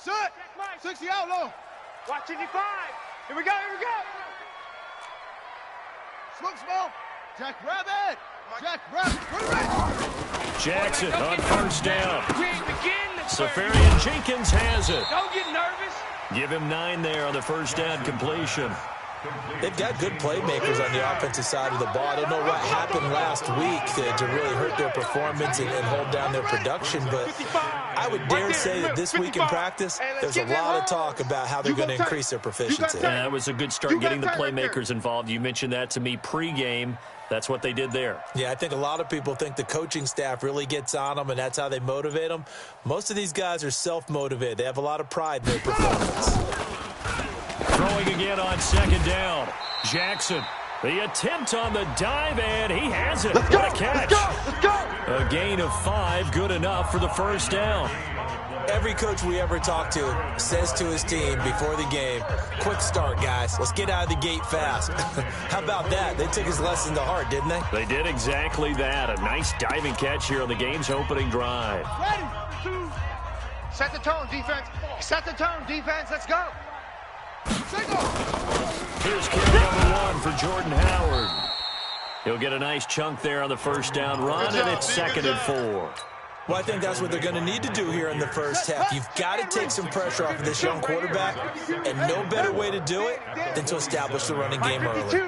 Set. 60 out low. Watch 55. Here we go, here we go. Smoke smell. Jack Rabbit. Jack Rabbit. Jackson on first down. Safarian Jenkins has it. Don't get nervous. Give him 9 there on the first down completion. They've got good playmakers on the offensive side of the ball. I don't know what happened last week to really hurt their performance and hold down their production, but I would dare say that this week in practice, there's a lot of talk about how they're going to increase their proficiency. That was a good start getting the playmakers involved. You mentioned that to me pregame. That's what they did there. Yeah, I think a lot of people think the coaching staff really gets on them, and that's how they motivate them. Most of these guys are self-motivated. They have a lot of pride in their performance. Throwing again on second down. Jackson, the attempt on the dive, and he has it. What a catch. Let's go. A gain of 5, good enough for the first down. Every coach we ever talk to says to his team before the game, quick start, guys. Let's get out of the gate fast. How about that? They took his lesson to heart, didn't they? They did exactly that. A nice diving catch here on the game's opening drive. Ready. 2. Set the tone, defense. Set the tone, defense. Let's go. Here's carry number 1 for Jordan Howard. He'll get a nice chunk there on the first down run, and it's 2nd and 4. Well, I think that's what they're going to need to do here in the first half. You've got to take some pressure off of this young quarterback, and no better way to do it than to establish the running game early.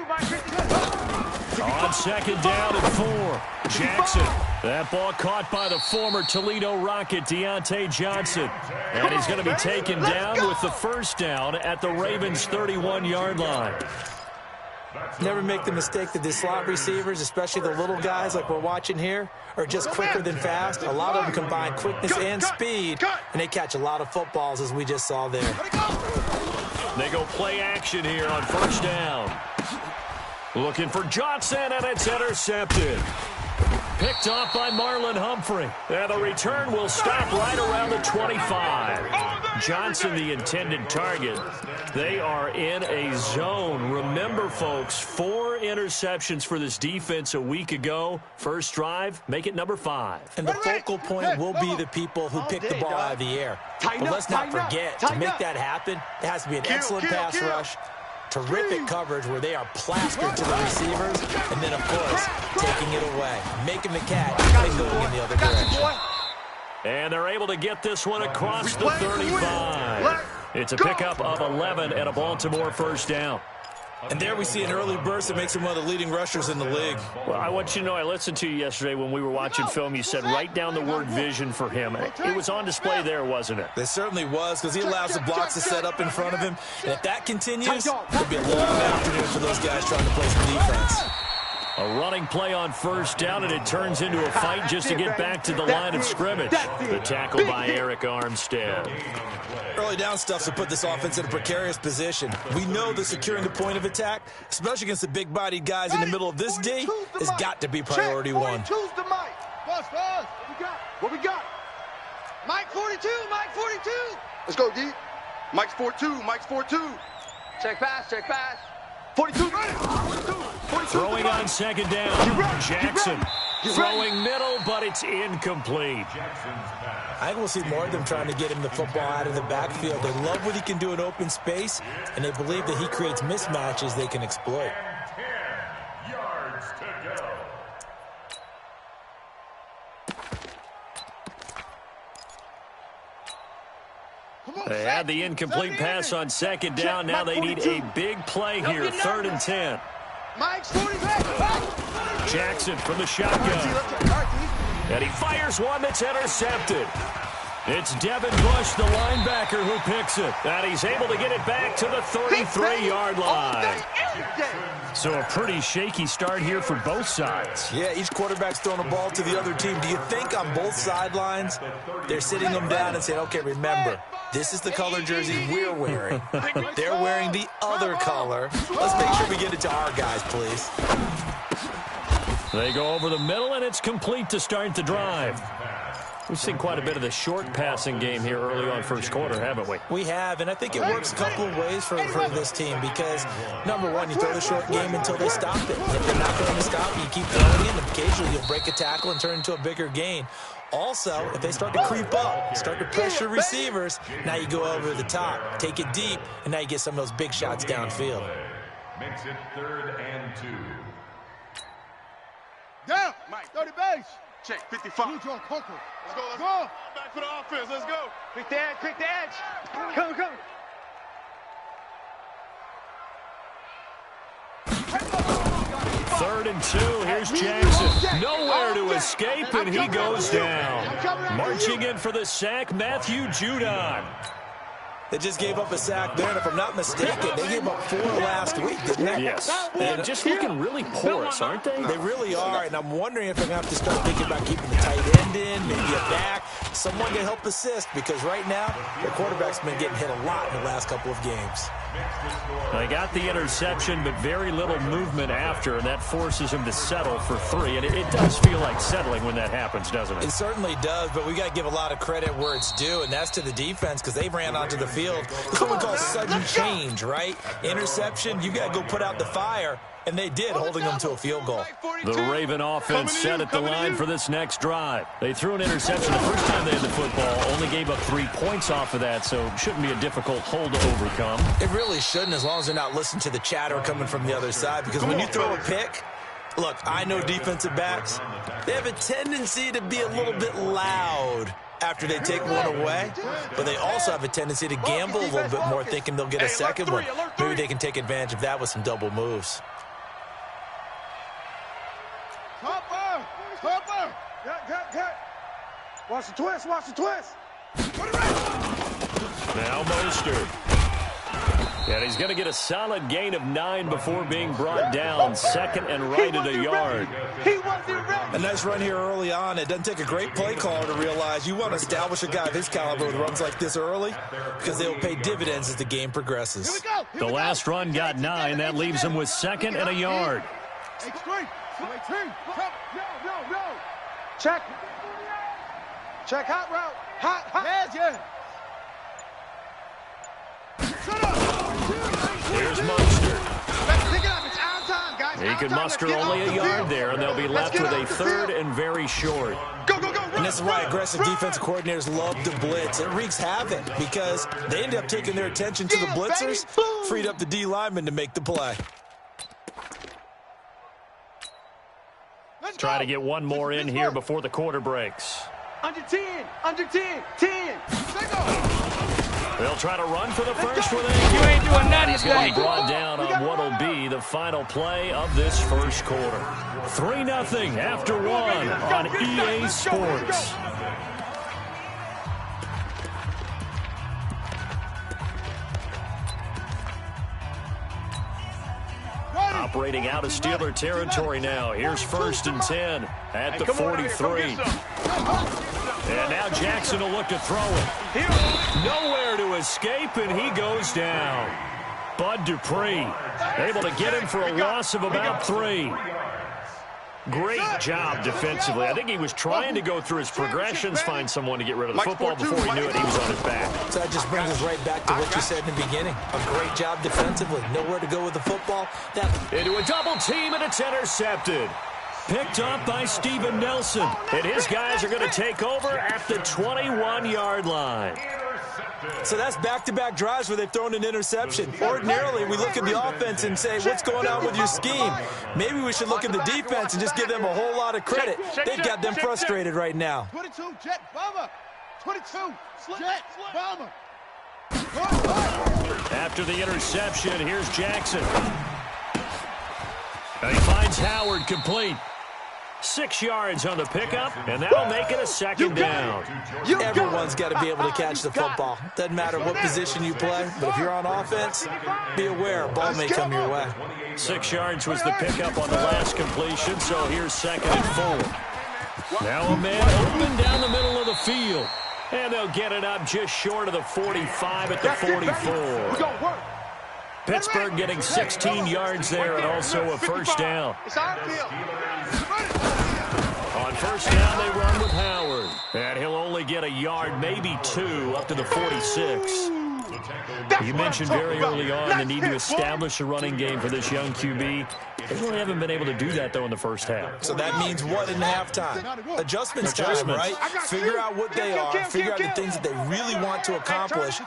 On second down and 4, Jackson. That ball caught by the former Toledo Rocket, Deontay Johnson. And he's going to be taken down with the first down at the Ravens' 31-yard line. Never make the mistake that the slot receivers, especially the little guys like we're watching here, are just quicker than fast. A lot of them combine quickness and speed, and they catch a lot of footballs, as we just saw there. They go play action here on first down. Looking for Johnson, and it's intercepted. Picked off by Marlon Humphrey. And the return will stop right around the 25. Johnson, the intended target. They are in a zone. Remember, folks, 4 interceptions for this defense a week ago. First drive, make it number 5. And the focal point will be the people who pick the ball out of the air. But let's not forget, to make that happen, there has to be an excellent pass rush, terrific coverage where they are plastered to the receivers, and then, of course, taking it away, making the catch, and going in the other direction. And they're able to get this one across the 35. It's a pickup of 11 and a Baltimore first down. And there we see an early burst that makes him one of the leading rushers in the league. Well, I want you to know, I listened to you yesterday when we were watching film. You said write down the word vision for him. It was on display there, wasn't it? It certainly was, because he allows the blocks to set up in front of him. And if that continues, it'll be a long afternoon for those guys trying to play some defense. A running play on first down, and it turns into a fight just to get back to the line of scrimmage. The tackle by Eric Armstead. Early down stuff to put this offense in a precarious position. We know that securing the point of attack, especially against the big-bodied guys in the middle of this D, has got to be priority 1. Choose the mic. Boss. What we got? Mike 42, Mike 42. Let's go, D. Mike's 4-2, Mike's 4-2. Check pass, check pass. 42, ready. 42, throwing on second down. Jackson throwing middle, but it's incomplete. I think we'll see more of them trying to get him the football out of the backfield. They love what he can do in open space, and they believe that he creates mismatches they can exploit. 10 yards to go. They had the incomplete pass on second down. Now they need a big play here, 3rd and 10. Mike's 40 back. Jackson from the shotgun. And he fires one that's intercepted. It's Devin Bush, the linebacker, who picks it. And he's able to get it back to the 33-yard line. So a pretty shaky start here for both sides. Yeah, each quarterback's throwing a ball to the other team. Do you think on both sidelines they're sitting them down and saying, okay, remember, this is the color jersey we're wearing. They're wearing the other color. Let's make sure we get it to our guys, please. They go over the middle, and it's complete to start the drive. We've seen quite a bit of the short passing game here early on first quarter, haven't we? We have, and I think it works a couple of ways for this team because, number one, you throw the short game until they stop it. If they're not going to stop it, you keep throwing it, and occasionally you'll break a tackle and turn into a bigger gain. Also, if they start to creep up, start to pressure receivers, now you go over the top, take it deep, and now you get some of those big shots downfield. Makes it 3rd and 2. Yeah, Mike, 30 base. Check, 55. Let's go, let's go. Back for the offense, let's go. Quick the edge. Come. 3rd and 2. Here's Jackson. Nowhere to escape, and he goes down. Marching in for the sack, Matthew Judon. They just gave up a sack there, and if I'm not mistaken, they gave up 4 last week, didn't they? Yes. And just looking really porous, aren't they? They really are, and I'm wondering if they're going to have to start thinking about keeping the tight end in, maybe a back, someone to help assist, because right now, their quarterback's been getting hit a lot in the last couple of games. They got the interception, but very little movement after, and that forces him to settle for 3. And it does feel like settling when that happens, doesn't it? It certainly does, but we got to give a lot of credit where it's due, and that's to the defense because they ran onto the field. It's what we call sudden change, right? Interception, you got to go put out the fire, and they did, holding them to a field goal. The Raven offense set at the line for this next drive. They threw an interception the first time they had the football, only gave up 3 points off of that, so it shouldn't be a difficult hole to overcome. It really shouldn't, as long as they're not listening to the chatter coming from the other side, because when you throw a pick, look, I know defensive backs, they have a tendency to be a little bit loud after they take one away, but they also have a tendency to gamble a little bit more, thinking they'll get a second one. Maybe they can take advantage of that with some double moves. Hopper! Cut. Watch the twist. Now Mostert. And he's going to get a solid gain of 9 before being brought down. 2nd and right at a yard. He wasn't ready. A nice run here early on. It doesn't take a great play caller to realize you want to establish a guy of his caliber with runs like this early because they will pay dividends as the game progresses. The last run got 9. That leaves him with 2nd and a yard. No. Check hot route. Hot. Yeah. Shut up. Here's Mostert. Pick it up. It's out time, guys. He can muster only a yard there, and they'll be left with a 3rd and very short. Go. And this is why aggressive defensive coordinators love to blitz. It wreaks havoc because they end up taking their attention to the blitzers, freed up the D lineman to make the play. Try to get one more in here before the quarter breaks. Under 10. 10. They'll try to run for the first one. You ain't doing nothing He's going to today. be brought down on what will be the final play of this first quarter. 3-0 after 1 on EA Sports. Operating out of Steeler territory now. Here's 1st and 10 at the 43. And now Jackson will look to throw it. Nowhere to escape, and he goes down. Bud Dupree able to get him for a loss of about 3. Great job defensively. I think he was trying to go through his progressions, find someone to get rid of the football. Before he knew it, he was on his back. So that just brings us right back to what you said in the beginning. A great job defensively. Nowhere to go with the football. Into a double team, and it's intercepted. Picked up by Steven Nelson. And his guys are going to take over at the 21-yard line. So that's back-to-back drives where they've thrown an interception. Ordinarily, we look at the offense and say, what's going on with your scheme? Maybe we should look at the defense and just give them a whole lot of credit. They've got them frustrated right now. 22, jet bomber. 22, jet bomber. After the interception, here's Jackson. And he finds Howard complete. 6 yards on the pickup, and that'll make it a 2nd down. Everyone's got to be able to catch the football. Doesn't matter what position you play, but if you're on offense, be aware a ball may come your way. 6 yards was the pickup on the last completion, so here's 2nd and 4. Now a man open down the middle of the field, and they'll get it up just short of the 45 at the 44. Pittsburgh getting 16 yards there and also a 1st down. It's our field. On first down, they run with Howard. And he'll only get a yard, maybe 2, up to the 46. You mentioned very early on the need to establish a running game for this young QB. They really haven't been able to do that, though, in the first half. So that means what in halftime? Adjustments time, right? Figure out what they are, figure out the things that they really want to accomplish,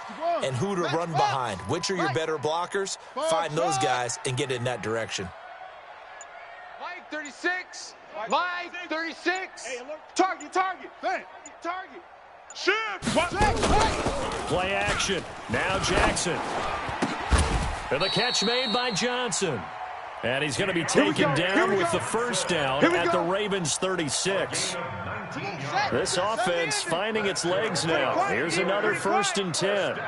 and who to run behind. Which are your better blockers? Find those guys and get in that direction. Mike 36. Mike 36. Target. Shift. Play action. Now Jackson. And the catch made by Johnson. And he's going to be taken down with the first down at the Ravens 36. This offense finding its legs now. Here's another 1st and 10.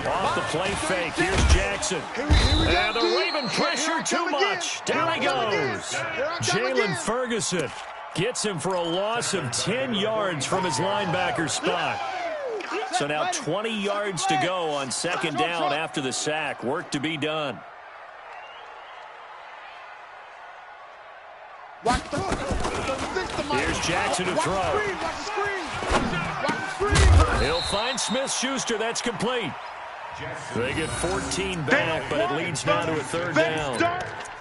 Off the play fake. Here's Jackson. And the Raven pressure too much. Down he goes. Jalen Ferguson gets him for a loss of 10 yards from his linebacker spot. So now 20 yards to go on 2nd down after the sack. Work to be done. Here's Jackson to throw. He'll find Smith-Schuster. That's complete. They get 14 back, but it leads now to a 3rd down.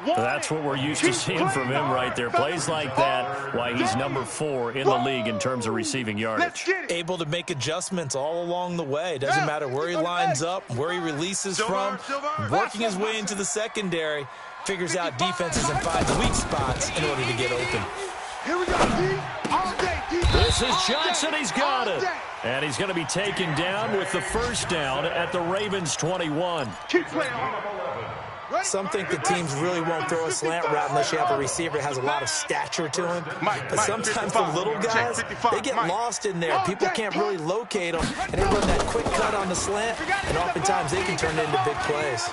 That's what we're used to seeing from him right there. Plays like that, why he's number 4 in the league in terms of receiving yardage. Able to make adjustments all along the way. Doesn't matter where he lines up, where he releases from. Working his way into the secondary. Figures out defenses and finds weak spots in order to get open. This is Johnson. He's got it. And he's going to be taken down with the 1st down at the Ravens 21. Some think the teams really won't throw a slant route unless you have a receiver that has a lot of stature to him. But sometimes the little guys, they get lost in there. People can't really locate them, and they run that quick cut on the slant, and oftentimes they can turn into big plays.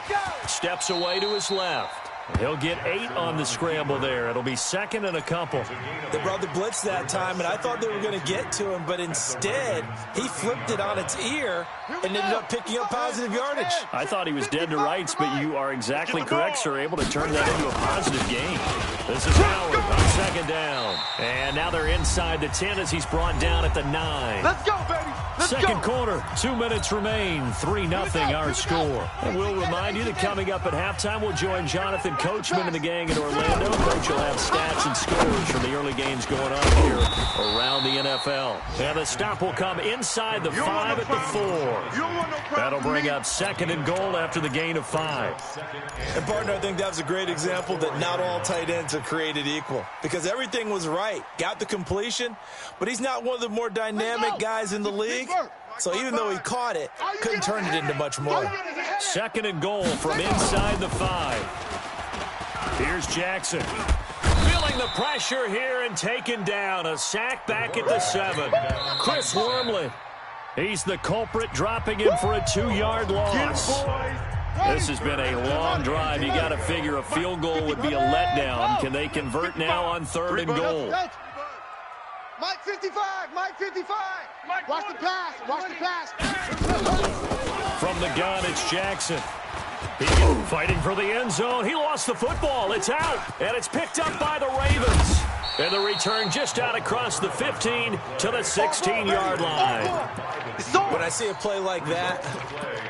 Steps away to his left. He'll get 8 on the scramble there. It'll be 2nd and a couple. They brought the blitz that time, and I thought they were going to get to him, but instead, he flipped it on its ear and ended up picking up positive yardage. I thought he was dead to rights, but you are exactly correct, sir. Able to turn that into a positive gain. This is Howard on 2nd down. And now they're inside the 10 as he's brought down at the 9. Let's go, baby. Second quarter, 2 minutes remain, 3-0 our score. And we'll remind you that coming up at halftime, we'll join Jonathan Coachman and the gang in Orlando. Coach will have stats and scores from the early games going on here around the NFL. And the stop will come inside the 5 at the 4. That'll bring up 2nd and goal after the gain of 5. And, partner, I think that was a great example that not all tight ends are created equal. Because everything was right. Got the completion, but he's not one of the more dynamic guys in the league. So even though he caught it, couldn't turn it into much more. 2nd and goal from inside the 5. Here's Jackson. Feeling the pressure here and taken down. A sack back at the 7. Chris Wormley. He's the culprit, dropping him for a 2-yard loss. This has been a long drive. You got to figure a field goal would be a letdown. Can they convert now on 3rd and goal? Mike 55. Mike 55. Watch the pass. Watch the pass. From the gun, it's Jackson. Fighting for the end zone. He lost the football. It's out, and it's picked up by the Ravens. And the return just out across the 15 to the 16-yard line. When I see a play like that,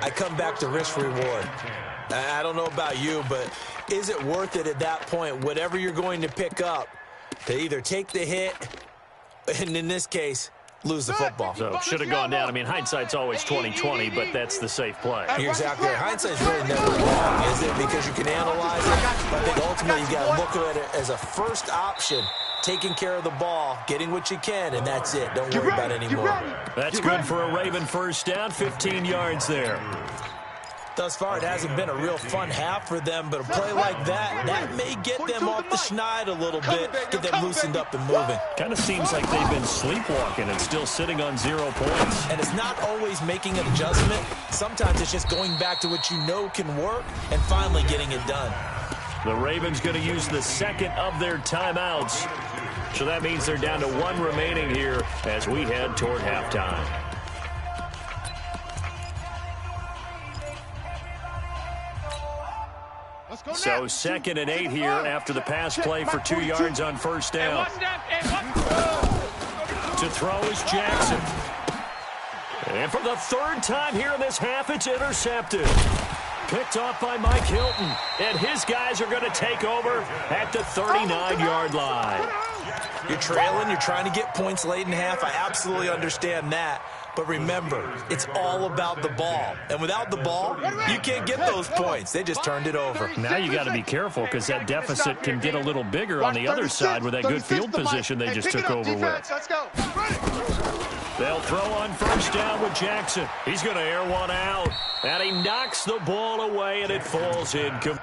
I come back to risk-reward. I don't know about you, but is it worth it at that point, whatever you're going to pick up, to either take the hit, and in this case, lose the football? So should have gone down. I mean, hindsight's always 20/20, but that's the safe play. You're exactly right. Hindsight's really never wrong, is it? Because you can analyze it. But I think ultimately you've got to look at it as a first option, taking care of the ball, getting what you can, and that's it. Don't worry about any more. That's good for a Raven first down, 15 yards there. Thus far, it hasn't been a real fun half for them, but a play like that may get them off the schneid a little bit, get them loosened up and moving. Kind of seems like they've been sleepwalking and still sitting on 0 points. And it's not always making an adjustment. Sometimes it's just going back to what you know can work and finally getting it done. The Ravens going to use the 2nd of their timeouts. So that means they're down to 1 remaining here as we head toward halftime. So 2nd and 8 here after the pass play for 2 yards on first down. To throw is Jackson. And for the 3rd time here in this half, it's intercepted. Picked off by Mike Hilton. And his guys are going to take over at the 39-yard line. You're trailing. You're trying to get points late in half. I absolutely understand that. But remember, it's all about the ball. And without the ball, you can't get those points. They just turned it over. Now you got to be careful because that deficit can get a little bigger on the other side with that good field position they just took over with. They'll throw on first down with Jackson. He's going to air one out. And he knocks the ball away, and it falls incomplete.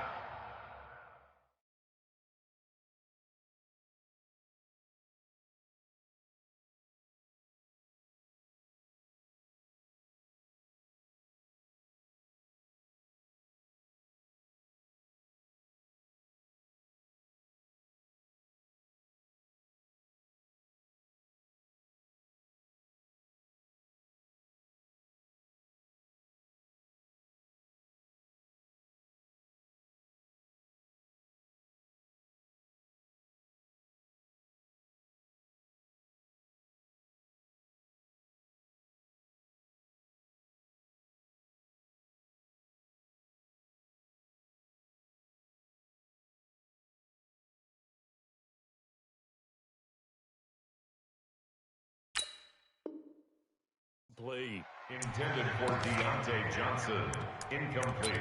Intended for Deontay Johnson. Incomplete.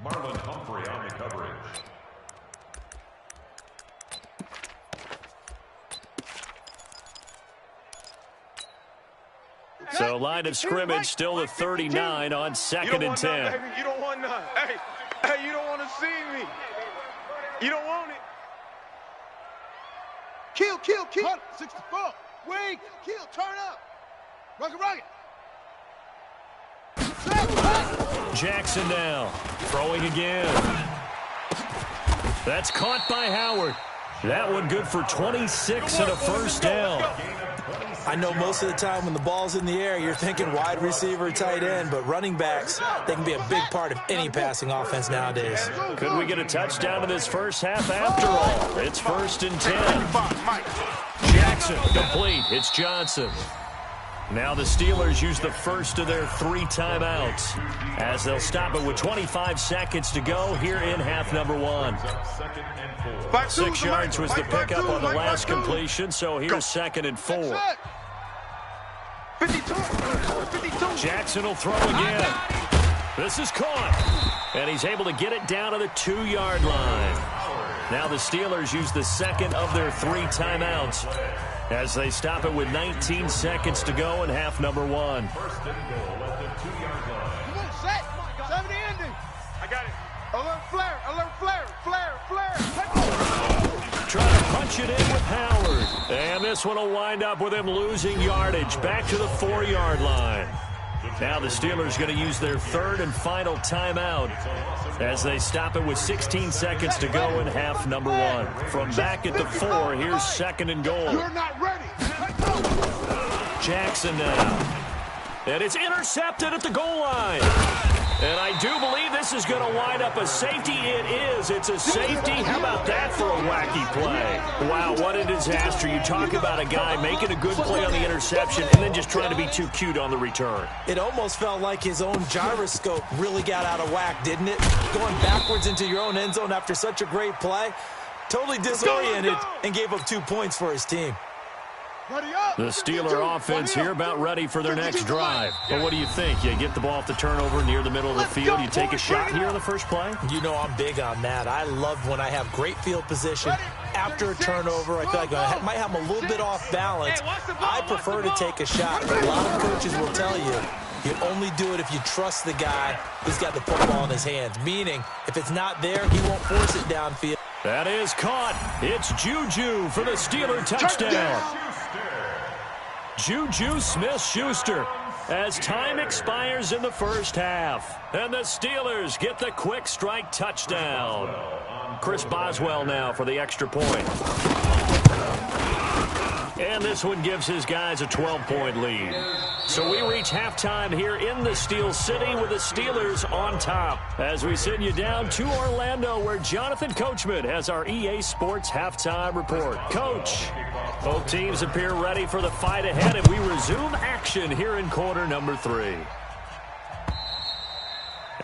Marlon Humphrey on the coverage. So line of scrimmage still at 39 on 2nd and 10. You don't want none. Hey, you don't want to see me. You don't want it. Kill. 64. Wait. Kill. Turn up. Rocket. Jackson now, throwing again. That's caught by Howard. That one good for 26 and a first down. I know most of the time when the ball's in the air, you're thinking wide receiver, tight end, but running backs, they can be a big part of any passing offense nowadays. Could we get a touchdown in this first half after all? It's 1st and 10. Jackson, complete. It's Johnson. Now the Steelers use the first of their 3 timeouts as they'll stop it with 25 seconds to go here in half number 1. 6 yards was the pickup on the last completion, so here's 2nd and 4. 52. Jackson will throw again. This is caught, and he's able to get it down to the 2-yard line. Now the Steelers use the second of their 3 timeouts as they stop it with 19 seconds to go in half number 1. First and goal at the 2-yard line. Come on, set. 70 ending. I got it. Alert flare. Trying to punch it in with Howard. And this one will wind up with him losing yardage back to the 4-yard line. Now the Steelers going to use their 3rd and final timeout as they stop it with 16 seconds to go in half number 1. From back at the 4, here's 2nd and goal. You're not ready. Jackson now. And it's intercepted at the goal line. And I do believe this is going to wind up a safety. It is. It's a safety. How about that for a wacky play? Wow, what a disaster. You talk about a guy making a good play on the interception and then just trying to be too cute on the return. It almost felt like his own gyroscope really got out of whack, didn't it? Going backwards into your own end zone after such a great play. Totally disoriented and gave up 2 points for his team. The Steeler offense here about ready for their next drive. But what do you think? You get the ball off the turnover near the middle of the field. You take a shot here on the first play? You know I'm big on that. I love when I have great field position after a turnover. I feel like I might have a little bit off balance. I prefer to take a shot. But a lot of coaches will tell you, you only do it if you trust the guy who's got the football in his hands. Meaning, if it's not there, he won't force it downfield. That is caught. It's Juju for the Steeler touchdown. Juju Smith-Schuster as time expires in the first half. And the Steelers get the quick strike touchdown. Chris Boswell now for the extra point. And this one gives his guys a 12-point lead. So we reach halftime here in the Steel City with the Steelers on top. As we send you down to Orlando, where Jonathan Coachman has our EA Sports halftime report. Coach, both teams appear ready for the fight ahead, and we resume action here in quarter number 3.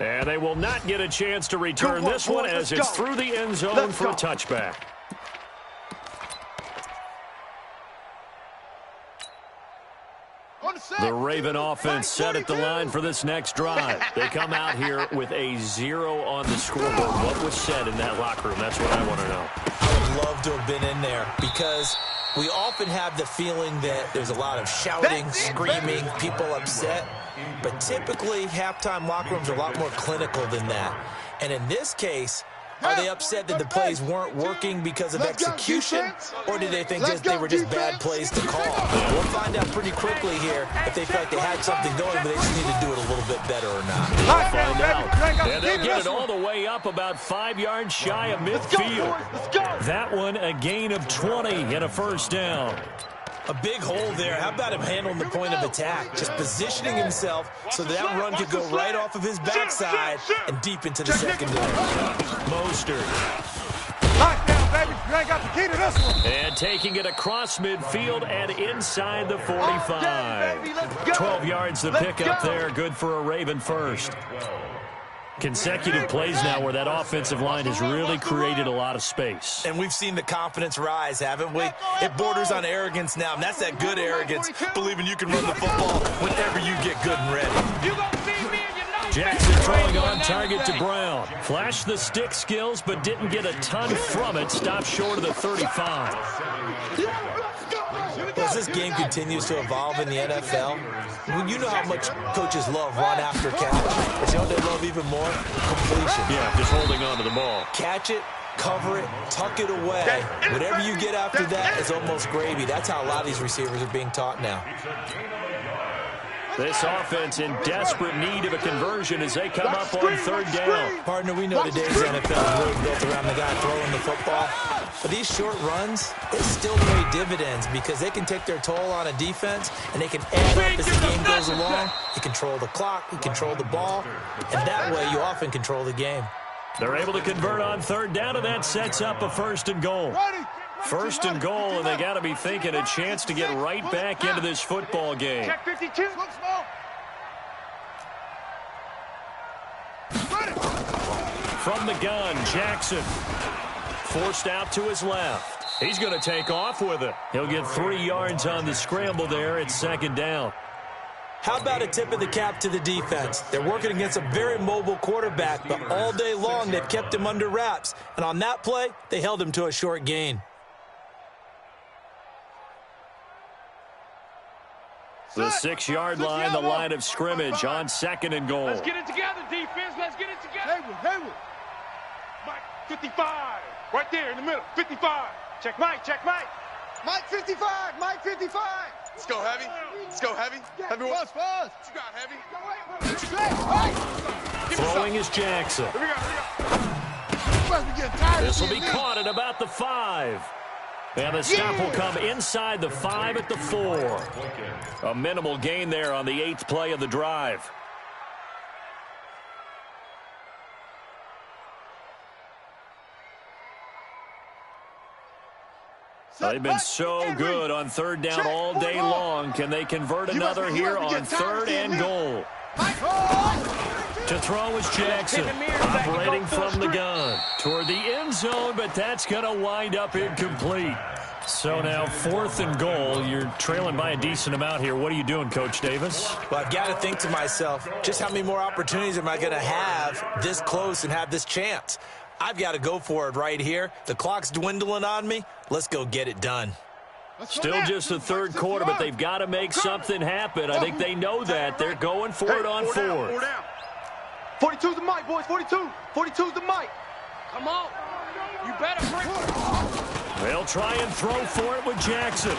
And they will not get a chance to return this one as it's through the end zone for a touchback. The Raven offense set at the line for this next drive. They come out here with a 0 on the scoreboard. What was said in that locker room? That's what I want to know. I would love to have been in there because we often have the feeling that there's a lot of shouting, screaming, people upset. But typically, halftime locker rooms are a lot more clinical than that. And in this case, are they upset that the plays weren't working because of execution, or do they think they were just bad plays to call? We'll find out pretty quickly here if they feel like they had something going, but they just need to do it a little bit better or not. We'll find out. And they'll get it all the way up about 5 yards shy of midfield. That one, a gain of 20 and a first down. A big hole there. How about him handling the point of attack? Just positioning himself so that run could go right off of his backside and deep into the secondary. Mostert. Lockdown, baby. You ain't got the key to this one. And taking it across midfield and inside the 45. 12 yards the pickup there. Good for a Raven first. Consecutive plays now where that offensive line has really created a lot of space. And we've seen the confidence rise, haven't we? It borders on arrogance now, and that's that good arrogance, believing you can run the football whenever you get good and ready. Jackson throwing on target to Brown. Flashed the stick skills, but didn't get a ton from it. Stopped short of the 35. As this game continues to evolve in the NFL, you know how much coaches love run after catch. But you know what they love even more? Completion. Yeah, just holding on to the ball. Catch it, cover it, tuck it away. Whatever you get after that is almost gravy. That's how a lot of these receivers are being taught now. This offense in desperate need of a conversion as they come up on third down. Partner, we know today's NFL is really built around the guy throwing the football. But these short runs, they still pay dividends because they can take their toll on a defense and they can add up as the game goes along. You control the clock, you control the ball, and that way you often control the game. They're able to convert on third down, and that sets up a first and goal. First and goal, and they got to be thinking a chance to get right back into this football game. Check 52. From the gun, Jackson. Forced out to his left. He's going to take off with it. He'll get 3 yards on the scramble there. It's second down. How about a tip of the cap to the defense? They're working against a very mobile quarterback, but all day long they've kept him under wraps. And on that play, they held him to a short gain. The 6-yard line, the line of scrimmage on second and goal. Let's get it together, defense. Let's get it together. Haywood. Mike, 55. Right there in the middle. 55. Check Mike. Mike 55. Mike 55. Let's go heavy. Let's go heavy. Heavy one. Fuzz. What you got, heavy? Throwing is Jackson. Here we go. This will be caught at about the 5. And the stop will come inside the 5 at the 4. A minimal gain there on the 8th play of the drive. They've been so good on third down all day long. Can they convert another here on third and goal? To throw is Jackson, operating from the gun toward the end zone, but that's going to wind up incomplete. So now 4th and goal. You're trailing by a decent amount here. What are you doing, Coach Davis? Well, I've got to think to myself, just how many more opportunities am I going to have this close and have this chance? I've got to go for it right here. The clock's dwindling on me. Let's go get it done. Still just the third quarter, but they've got to make something happen. I think they know that. They're going for it on 4th. 42's the mic, boys. 42. 42's the mic. Come on. You better bring it. They'll try and throw for it with Jackson.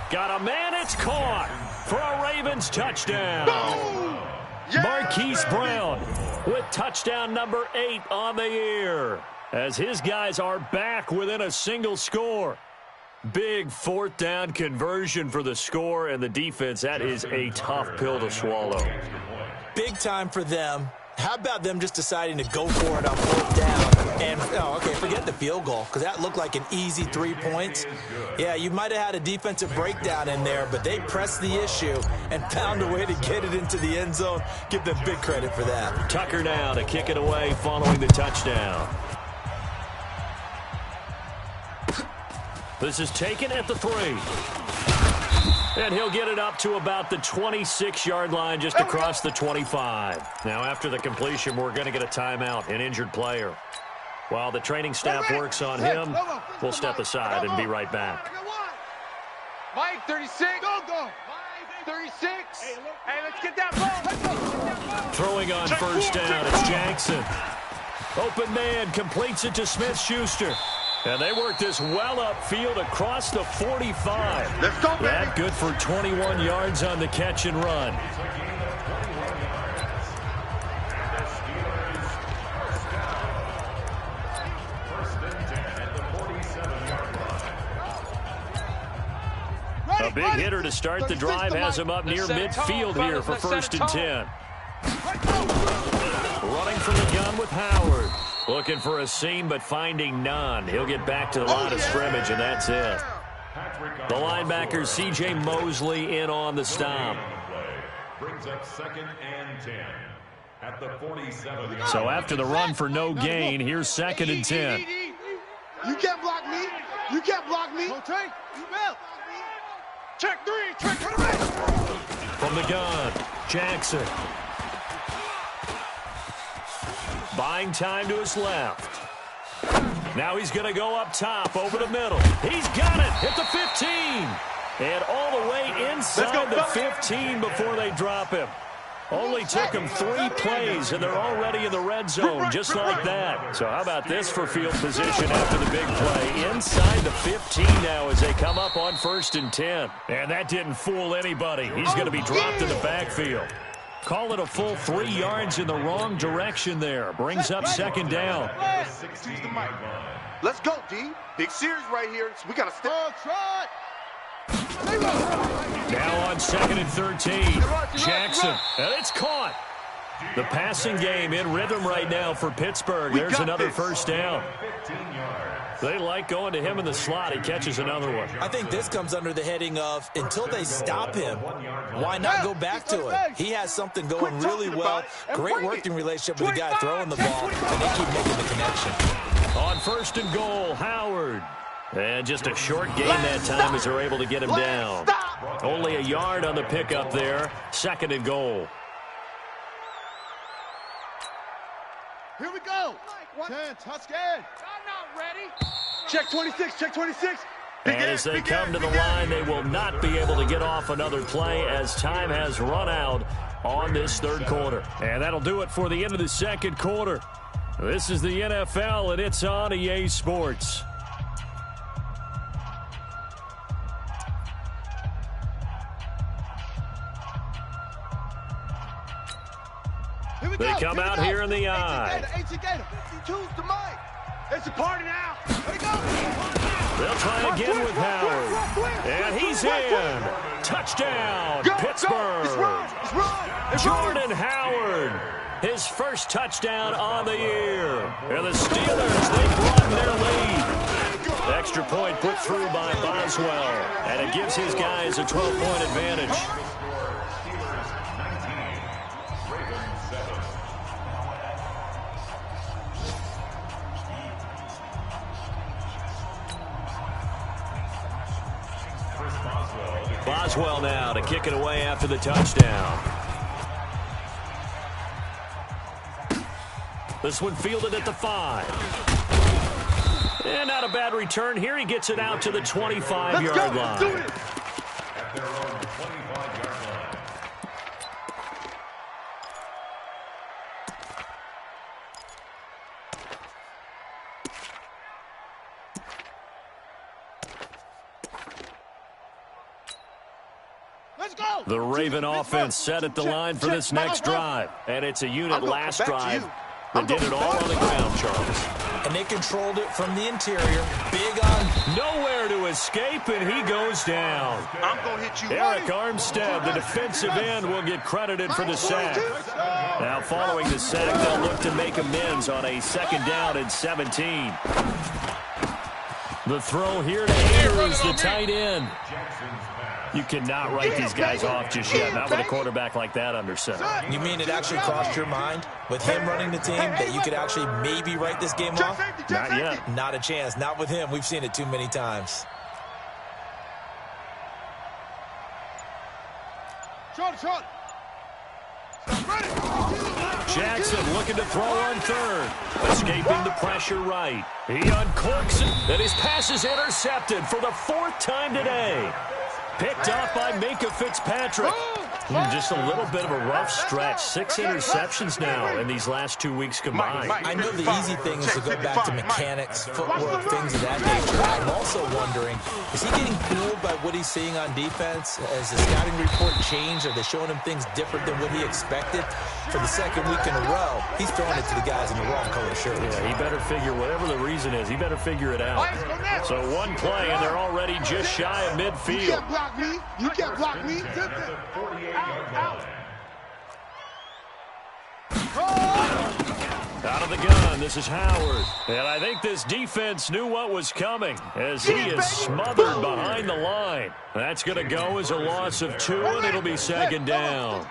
Got a man. It's caught for a Ravens touchdown. Marquise Brown with touchdown number 8 on the year, as his guys are back within a single score. Big fourth down conversion for the score, and the defense, that is a tough pill to swallow. Big time for them. How about them just deciding to go for it on fourth down? And, forget the field goal, because that looked like an easy 3 points. Yeah, you might have had a defensive breakdown in there, but they pressed the issue and found a way to get it into the end zone. Give them big credit for that. Tucker now to kick it away following the touchdown. This is taken at the 3. And he'll get it up to about the 26-yard line, just across the 25. Now, after the completion, we're going to get a timeout, an injured player. While the training staff works on him, we'll step aside and be right back. Mike, 36. Go. Mike, 36. Hey, let's get that ball. Throwing on first down, it's Jackson. Open man, completes it to Smith-Schuster. And they work this well upfield across the 45. Let's go, baby. That good for 21 yards on the catch and run. A big hitter to start the drive has him up near midfield here for first and 10. Running from the gun with Howard. Looking for a seam, but finding none. He'll get back to the line of scrimmage, and that's it. The linebacker, C.J. Mosley, in on the stop. Brings up 2nd and 10 at the 47. So after the run for no gain, here's 2nd and 10. You can't block me. You can't block me. Don't take. You will. Check 3. Check 3. From the gun, Jackson. Buying time to his left. Now he's going to go up top, over the middle. He's got it at the 15. And all the way inside the 15 before they drop him. Only took him 3 plays, and they're already in the red zone, just like that. So how about this for field position after the big play? Inside the 15 now as they come up on first and 10. And that didn't fool anybody. He's going to be dropped in the backfield. Call it a full 3 yards in the wrong direction there. Brings up 2nd down. Let's go, D. Big series right here. We got to step. Now on 2nd and 13. Jackson. And it's caught. The passing game in rhythm right now for Pittsburgh. There's another first down. They like going to him in the slot. He catches another one. I think this comes under the heading of, until they stop him, why not go back to him? He has something going really well. Great working relationship with the guy throwing the ball, and they keep making the connection. On 1st and goal, Howard. And just a short gain that time as they're able to get him down. Only a yard on the pickup there. 2nd and goal. Here we go. 10, Tuscan. I'm not ready. Check 26. Check 26. And as they come to the line, they will not be able to get off another play as time has run out on this 3rd quarter. And that'll do it for the end of the 2nd quarter. This is the NFL, and it's on EA Sports. They come out here in the eye. It's a party now. They'll try again with Howard. And he's in. Touchdown, Pittsburgh. Jordan Howard. His first touchdown on the year. And the Steelers, they broaden their lead. Extra point put through by Boswell. And it gives his guys a 12-point advantage. Boswell now to kick it away after the touchdown. This one fielded at the 5. And not a bad return here. He gets it out to the 25-yard line. Do it. At their own 25-yard line. Let's go. The Raven offense set at the line for this next drive. And it's a unit last drive that did it all on the ground, Charles. And they controlled it from the interior. Big on. Nowhere there to escape, and he goes down. I'm going to hit you. Eric Armstead, the defensive end, will get credited for the sack. Now, following the sack, they'll look to make amends on a 2nd down and 17. The throw here to Andrews, the tight end. You cannot write these guys off just yet, not with a quarterback like that under center. You mean it actually crossed your mind with him running the team that you could actually maybe write this game off? Not yet. Not a chance. Not with him. We've seen it too many times. Short. Jackson looking to throw on 3rd. Escaping the pressure right. He uncorks it, and his pass is intercepted for the 4th time today. Picked off by Minkah Fitzpatrick. Just a little bit of a rough stretch. 6 interceptions now in these last 2 weeks combined. I know the easy thing is to go back to mechanics, footwork, things of that nature. I'm also wondering, is he getting fooled by what he's seeing on defense? Has the scouting report changed? Are they showing him things different than what he expected? For the 2nd week in a row, he's throwing it to the guys in the wrong color shirt. Yeah, he better figure, whatever the reason is, he better figure it out. So one play, and they're already just shy of midfield. You can't block me. You can't block me. Out. Out of the gun, this is Howard. And I think this defense knew what was coming as he is smothered behind the line. That's going to go as a loss of 2, and it'll be 2nd down.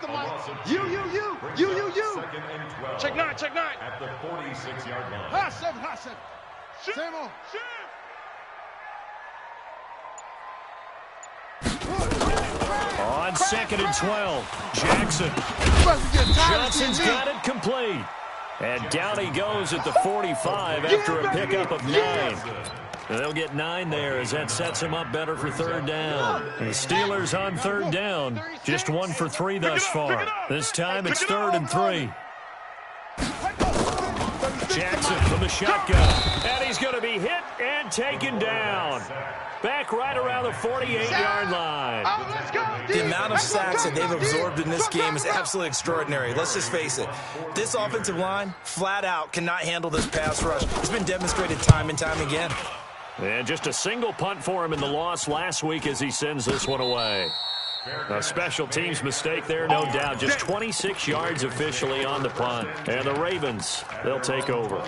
You. Check 9. At the 46-yard line. Hot 7. Same on. On 2nd and 12, Jackson. Johnson's got it complete. And down he goes at the 45 after a pickup of 9. They'll get 9 there as that sets him up better for 3rd down. The Steelers on 3rd down, just 1 for 3 thus far. This time it's 3rd and 3. Jackson from the shotgun, and he's going to be hit and taken down. Back right around the 48-yard line. The amount of sacks that they've absorbed in this game is absolutely extraordinary. Let's just face it. This offensive line, flat out, cannot handle this pass rush. It's been demonstrated time and time again. And just a single punt for him in the loss last week as he sends this one away. A special teams mistake there, no doubt. Just 26 yards officially on the punt. And the Ravens, they'll take over.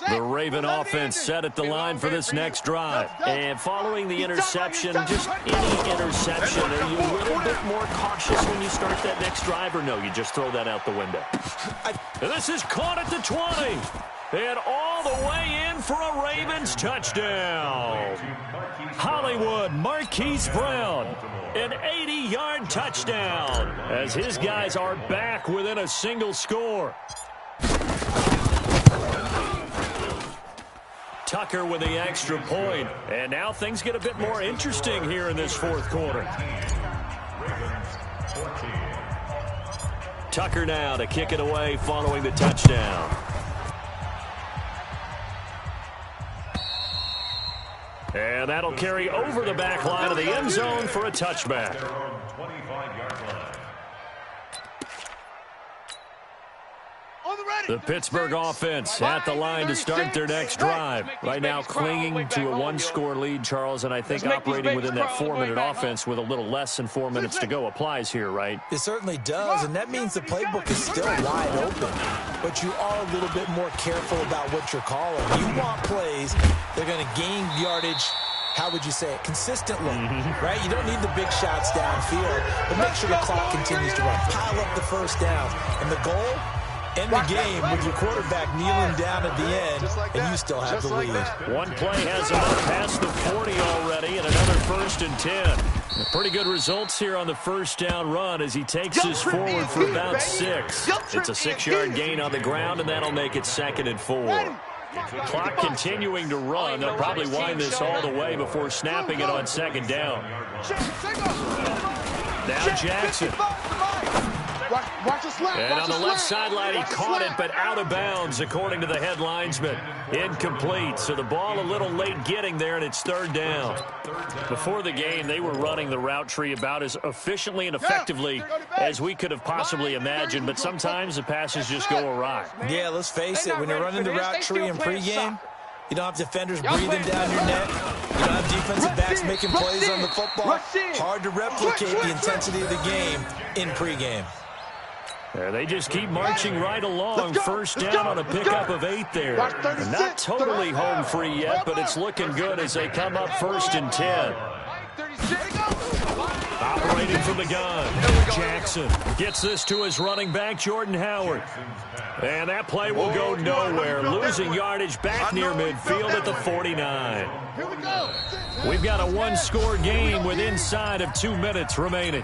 The Raven offense set at the line for this next drive. And following the interception, just any interception, are you a little bit more cautious when you start that next drive, or no, you just throw that out the window? And this is caught at the 20. And all the way in for a Ravens touchdown. Hollywood Marquise Brown, an 80-yard touchdown as his guys are back within a single score. Tucker with the extra point. And now things get a bit more interesting here in this 4th quarter. Tucker now to kick it away following the touchdown. And that'll carry over the back line of the end zone for a touchback. The Pittsburgh offense at the line to start their next drive. Right now clinging to a 1-score lead, Charles, and I think operating within that 4-minute offense with a little less than 4 minutes to go applies here, right? It certainly does, and that means the playbook is still wide open. But you are a little bit more careful about what you're calling. You want plays that are going to gain yardage, how would you say it, consistently, right? You don't need the big shots downfield, but make sure the clock continues to run. Pile up the first down. And the goal? End the game with your quarterback kneeling down at the end, and you still have the lead. One play has him up past the 40 already, and another 1st and 10. Pretty good results here on the first down run as he takes us forward for about 6. It's a 6-yard gain on the ground, and that'll make it 2nd and 4. Clock continuing to run. They'll probably wind this all the way before snapping it on 2nd down. Now Jackson. And on the left sideline, he caught it, but out of bounds, according to the head linesman. Incomplete, so the ball a little late getting there, and it's third down. Before the game, they were running the route tree about as efficiently and effectively as we could have possibly imagined, but sometimes the passes just go awry. Yeah, let's face it, when you're running the route tree in pregame, you don't have defenders breathing down your neck. You don't have defensive backs making plays on the football. Hard to replicate the intensity of the game in pregame. Yeah, they just keep marching right along. First down on a pickup of 8 there. Not totally home free yet, but it's looking good as they come up 1st and 10. Operating from the gun, Jackson gets this to his running back, Jordan Howard. And that play will go nowhere. Losing yardage back near midfield at the 49. We've got a one-score game with inside of 2 minutes remaining.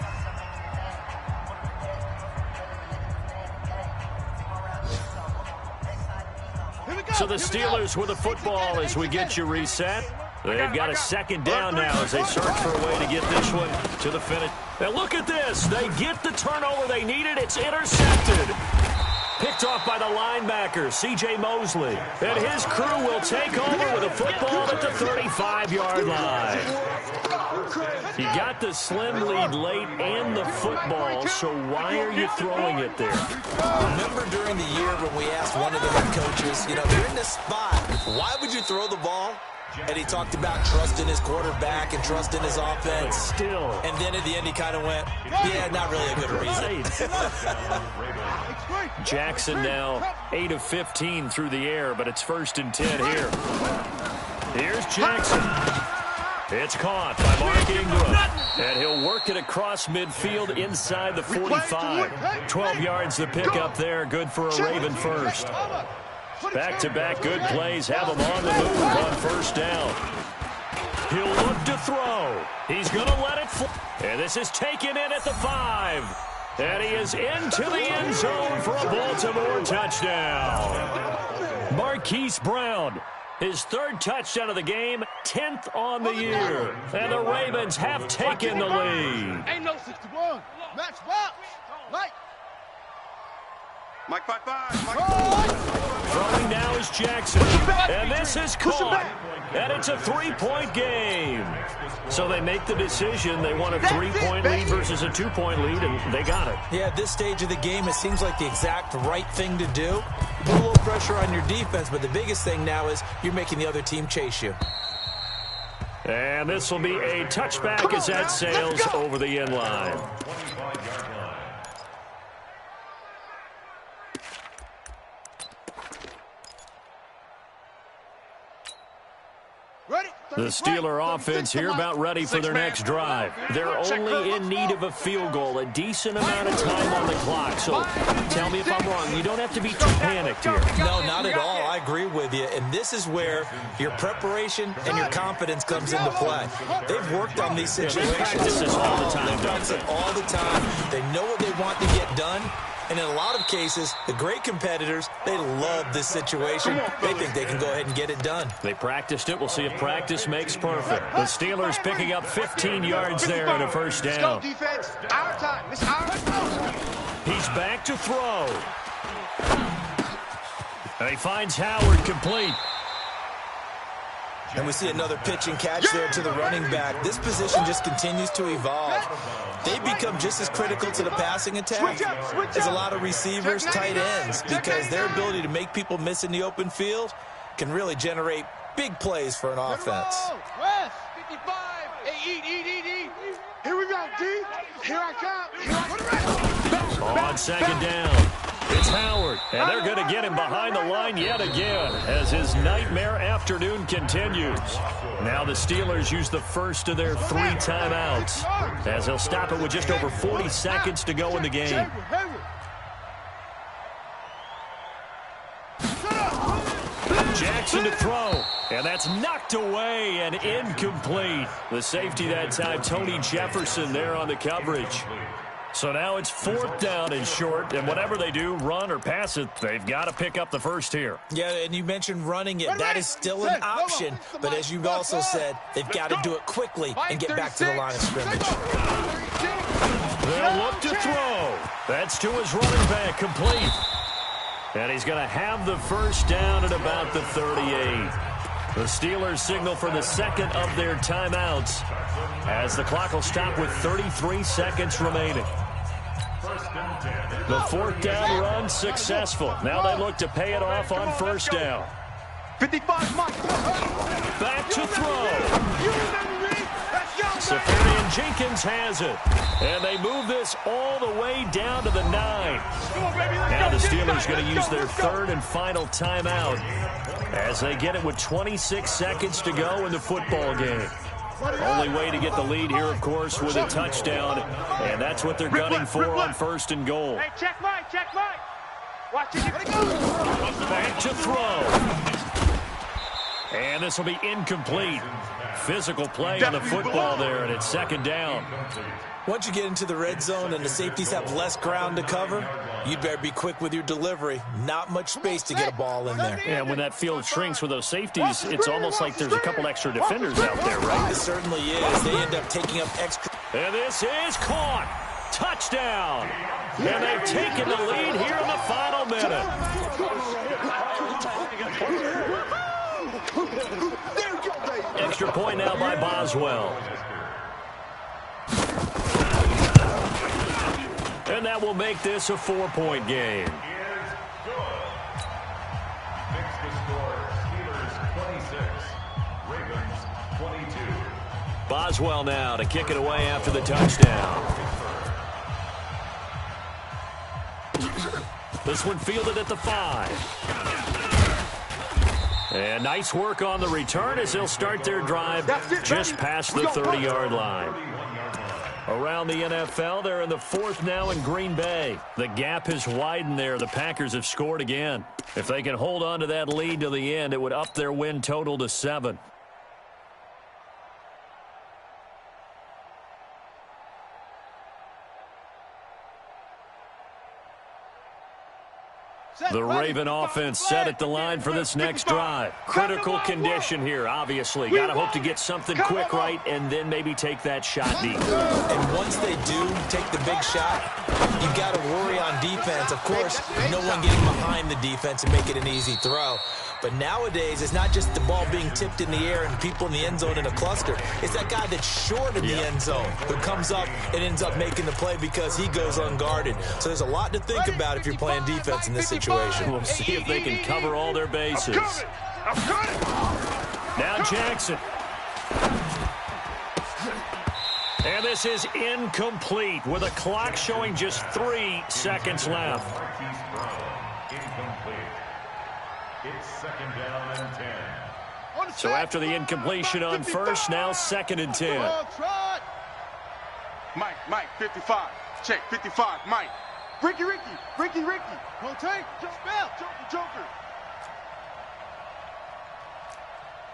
So the Steelers with the football as we get you reset. They've got a second down now as they search for a way to get this one to the finish. Now look at this. They get the turnover they needed. It's intercepted. Picked off by the linebacker, C.J. Mosley. And his crew will take over with a football at the 35-yard line. You got the slim lead late and the football, so why are you throwing it there? Remember during the year when we asked one of the head coaches, you're in this spot, why would you throw the ball? And he talked about trusting his quarterback and trusting his offense. Still. And then at the end he kind of went, yeah, not really a good reason. Jackson now 8 of 15 through the air, but it's 1st and 10 here. Here's Jackson. It's caught by Mark Ingram. And he'll work it across midfield inside the 45. 12 yards to pick up there. Good for a Raven first. Back-to-back good plays have him on the move on 1st down. He'll look to throw. He's going to let it fly. And this is taken in at the 5. And he is into the end zone for a Baltimore touchdown. Marquise Brown, his 3rd touchdown of the game, 10th on the year. And the Ravens have taken the lead. Ain't no 61. Match box. Mike 5-5. Throwing now is Jackson. And this is caught. And it's a 3-point game. So they make the decision. They want a 3-point lead versus a 2-point lead, and they got it. Yeah, at this stage of the game, it seems like the exact right thing to do. Put a little pressure on your defense, but the biggest thing now is you're making the other team chase you. And this will be a touchback as that sails over the end line. The Steeler offense here about ready for their next drive. They're only in need of a field goal, a decent amount of time on the clock. So tell me if I'm wrong. You don't have to be too panicked here. No, not at all. I agree with you. And this is where your preparation and your confidence comes into play. They've worked on these situations. They practice this all the time. They practice it all the time. They know what they want to get done. And in a lot of cases, the great competitors, they love this situation. They think they can go ahead and get it done. They practiced it. We'll see if practice makes perfect. The Steelers picking up 15 yards there and a 1st down. Let's go, defense. Our time. It's our time. He's back to throw. And he finds Howard complete. And we see another pitch and catch there to the running back. This position just continues to evolve. They become just as critical to the passing attack as a lot of receivers, tight ends, because their ability to make people miss in the open field can really generate big plays for an offense. West, 55. Hey, eat. Here we go, D. Here I come. On 2nd down, it's Howard. And they're going to get him behind the line yet again as his nightmare afternoon continues. Now the Steelers use the first of their 3 timeouts as they'll stop it with just over 40 seconds to go in the game. Jackson to throw, and that's knocked away and incomplete. The safety that time, Tony Jefferson there on the coverage. So now it's 4th down and short, and whatever they do, run or pass it, they've got to pick up the first here. Yeah, and you mentioned running it. That is still an option, but as you've also said, they've got to do it quickly and get back to the line of scrimmage. They'll look to throw. That's to his running back, complete. And he's going to have the first down at about the 38. The Steelers signal for the second of their timeouts as the clock will stop with 33 seconds remaining. The fourth down run successful. Now they look to pay it off on first down. 55, Mike. Back to throw. Safarian Jenkins has it. And they move this all the way down to the 9. Now the Steelers going to use their third and final timeout as they get it with 26 seconds to go in the football game. Only way to get the lead here, of course, with a touchdown. And that's what they're gunning for on first and goal. Hey, check Mike, check Mike. Watch it. Back to throw. And this will be incomplete. Physical play on the football there, and it's second down. Once you get into the red zone and the safeties have less ground to cover, you'd better be quick with your delivery. Not much space to get a ball in there. Yeah, when that field shrinks with those safeties, it's almost like there's a couple extra defenders out there, right? It certainly is. They end up taking up extra. And this is caught. Touchdown. And they've taken the lead here in the final minute. Extra point now by Boswell. And that will make this a 4-point game. Makes the score Steelers 26, Ravens 22. Boswell now to kick it away after the touchdown. This one fielded at the 5. And nice work on the return as they'll start their drive just past the 30-yard line. Around the NFL, they're in the 4th now in Green Bay. The gap has widened there. The Packers have scored again. If they can hold on to that lead to the end, it would up their win total to 7. The Raven offense set at the line for this next drive. Critical condition here, obviously. Got to hope to get something quick right and then maybe take that shot deep. And once they do take the big shot, you've got to worry on defense. Of course, no one getting behind the defense and make it an easy throw. But nowadays, it's not just the ball being tipped in the air and people in the end zone in a cluster. It's that guy that's short of the end zone who comes up and ends up making the play because he goes unguarded. So there's a lot to think about if you're playing defense in this situation. We'll see if they can cover all their bases. Now Jackson. And this is incomplete with a clock showing just 3 seconds left. Incomplete. It's second down and 10. So after the incompletion on first, now 2nd and 10. Mike, 55. Check, 55, Mike. Ricky. Don't take. Just spell. Joker.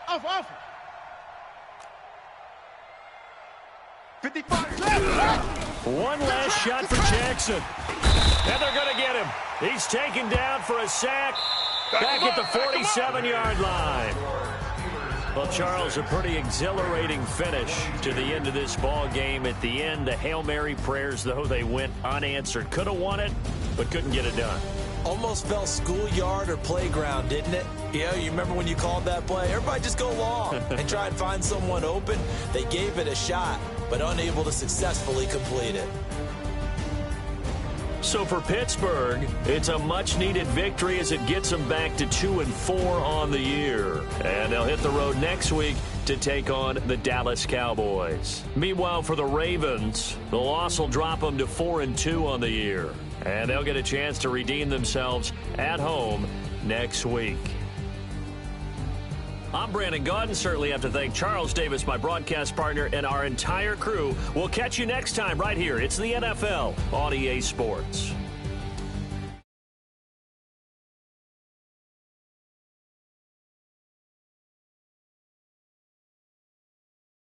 Off. 55. One last shot for Jackson. And they're going to get him. He's taken down for a sack. Back at the 47-yard line. Well, Charles, a pretty exhilarating finish to the end of this ball game. At the end, the Hail Mary prayers, though, they went unanswered. Could have won it, but couldn't get it done. Almost felt schoolyard or playground, didn't it? Yeah, you remember when you called that play? Everybody just go long and try and find someone open. They gave it a shot, but unable to successfully complete it. So for Pittsburgh, it's a much-needed victory as it gets them back to 2-4 on the year. And they'll hit the road next week to take on the Dallas Cowboys. Meanwhile, for the Ravens, the loss will drop them to 4-2 on the year. And they'll get a chance to redeem themselves at home next week. I'm Brandon Gaudin. Certainly have to thank Charles Davis, my broadcast partner, and our entire crew. We'll catch you next time right here. It's the NFL on EA Sports.